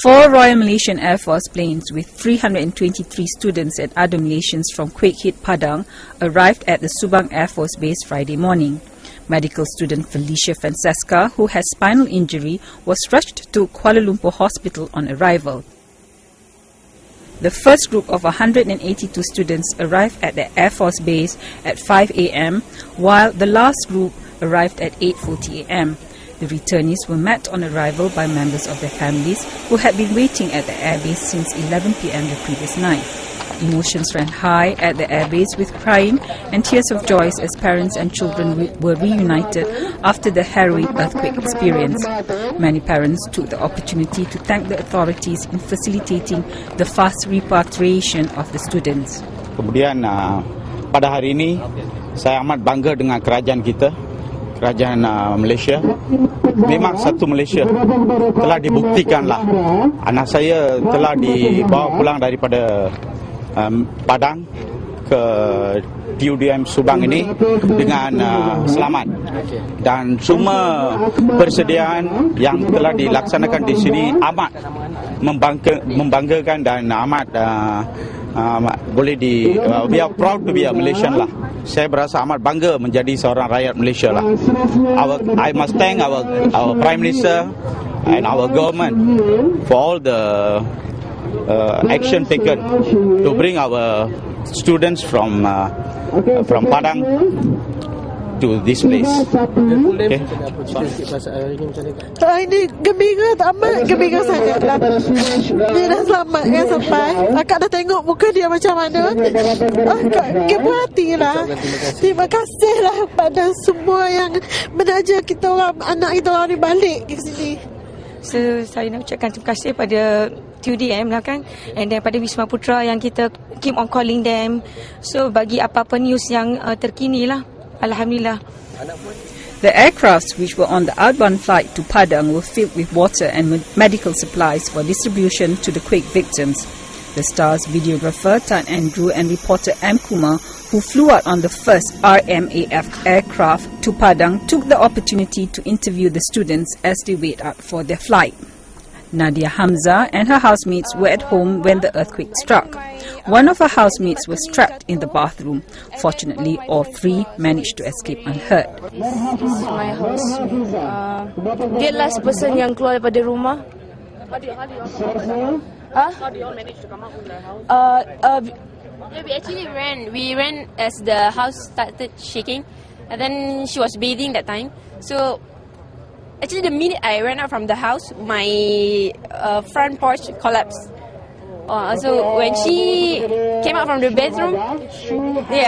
4 Royal Malaysian Air Force planes with 323 students and other Malaysians from quake-hit Padang arrived at the Subang Air Force Base Friday morning. Medical student Felicia Francesca, who has spinal injury, was rushed to Kuala Lumpur Hospital on arrival. The first group of 182 students arrived at the Air Force Base at 5 a.m, while the last group arrived at 8:40 a.m. The returnees were met on arrival by members of their families who had been waiting at the airbase since 11 p.m. the previous night. Emotions ran high at the airbase with crying and tears of joy as parents and children were reunited after the harrowing earthquake experience. Many parents took the opportunity to thank the authorities in facilitating the fast repatriation of the students. Kemudian pada hari ini saya amat bangga dengan kerajaan kita. Kerajaan Malaysia, memang satu Malaysia, telah dibuktikanlah. Anak saya telah dibawa pulang daripada Padang ke TUDM Subang ini dengan selamat. Dan semua persediaan yang telah dilaksanakan di sini amat membanggakan dan amat we are proud to be a Malaysian lah. Saya berasa amat bangga menjadi seorang rakyat Malaysia lah. I must thank our Prime Minister and our government for all the action taken to bring our students from Padang to this place. Okay. Ini gembira, amat gembira sangatlah. Dia dah selamat kan sampai. Akak dah tengok muka dia macam mana. Akak gembira hatilah. Terima kasihlah pada semua yang menaja kita orang, anak kita orang ni balik ke sini. So, saya nak ucapkan terima kasih pada TUDM lah kan, and then pada Wisma Putra yang kita keep on calling them. So bagi apa-apa news yang terkini lah. Alhamdulillah. The aircrafts which were on the outbound flight to Padang were filled with water and medical supplies for distribution to the quake victims. The Star's videographer Tan Andrew and reporter M. Kumar, who flew out on the first RMAF aircraft to Padang, took the opportunity to interview the students as they wait out for their flight. Nadia Hamza and her housemates were at home when the earthquake struck. One of her housemates was trapped in the bathroom. Fortunately, all 3 managed to escape unhurt. This is my house. Dia last person yang keluar daripada rumah. How do you all manage to come out from the house? We actually ran. We ran as the house started shaking, and then she was bathing that time. So actually, the minute I ran out from the house, my front porch collapsed. So when she came out from the bathroom, she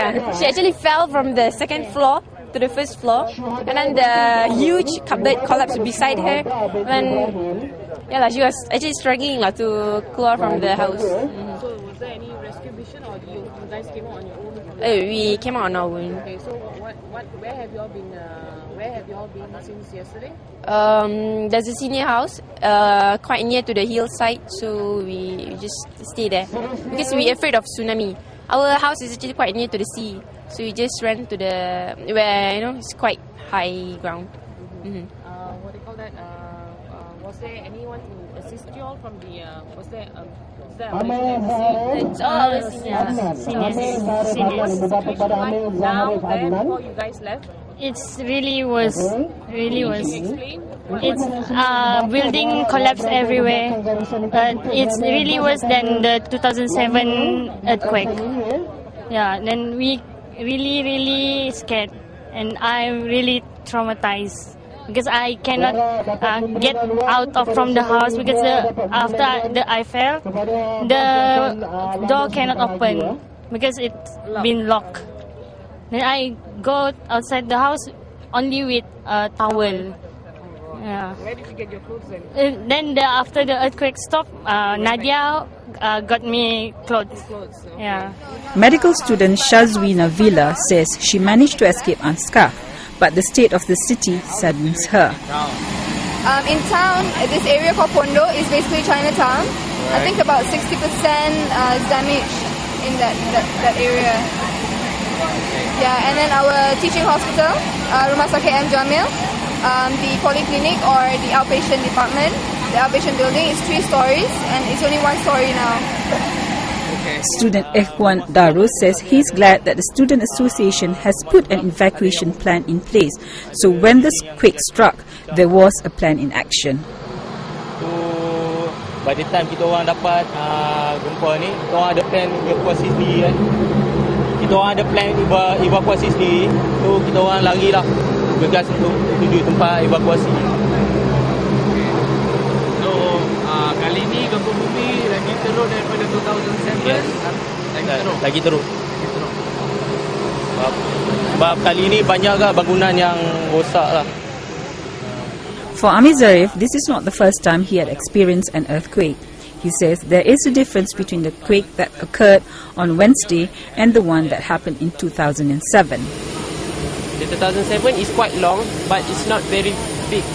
actually fell from the second floor to the first floor, and then the huge cupboard collapsed beside her. And she was actually struggling to keluar from the house. So was there any rescue mission, or you guys came out on your own? We came out on our own. Okay, so where have you all been? Where have you all been since yesterday? There's a senior house quite near to the hillside, so we just stay there because we're afraid of tsunami. Our house is actually quite near to the sea, so we just ran to the where it's quite high ground. What do you call that? Was there anyone to assist you all from the? Was there a Malaysian embassy? It's all seniors. What's the situation like now there before you guys left? It's really was. Can you explain? It's building collapse everywhere. It's really worse than the 2007 earthquake. Yeah, then we really scared, and I'm really traumatized because I cannot get out from the house because after I fell, the door cannot open because it's been locked. Then I go outside the house only with a towel. Yeah. Where did you get your clothes then? Then after the earthquake stopped, Nadia got me clothes. Yeah. Medical student Shazwina Villa says she managed to escape unscathed, but the state of the city saddens her. In town, this area called Pondo is basically Chinatown. I think about 60% is damaged in that area. Yeah, and then our teaching hospital, Rumah Sakit M. Jamil, the polyclinic or the outpatient department, the outpatient building. It's 3 stories and it's only 1 story now. Student Ikhwan Darus says he's glad that the Student Association has put an evacuation plan in place. So when the quake struck, there was a plan in action. By the time kita orang dapat gempa ni, kita orang ada plan evakuasi sendiri kan. Kita orang ada plan evakuasi sendiri. So kita orang larilah bergas untuk tuju tempat evakuasi. So kali ni gempa bumi lagi teruk daripada 2007. Yes. Lagi teruk. Sebab kali ni banyak agak bangunan yang rosak lah. For Ami Zarif, this is not the first time he had experienced an earthquake. He says there is a difference between the quake that occurred on Wednesday and the one that happened in 2007. The 2007 is quite long, but it's not very big.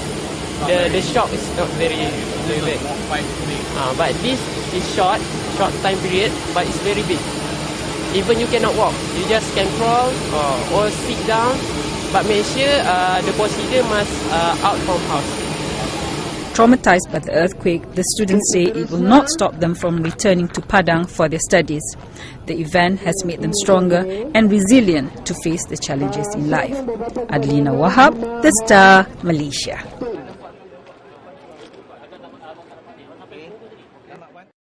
The shock is not very big. But this is short time period, but it's very big. Even you cannot walk, you just can crawl or sit down. But make sure the procedure must out from house. Traumatized by the earthquake, the students say it will not stop them from returning to Padang for their studies. The event has made them stronger and resilient to face the challenges in life. Adlina Wahab, The Star, Malaysia.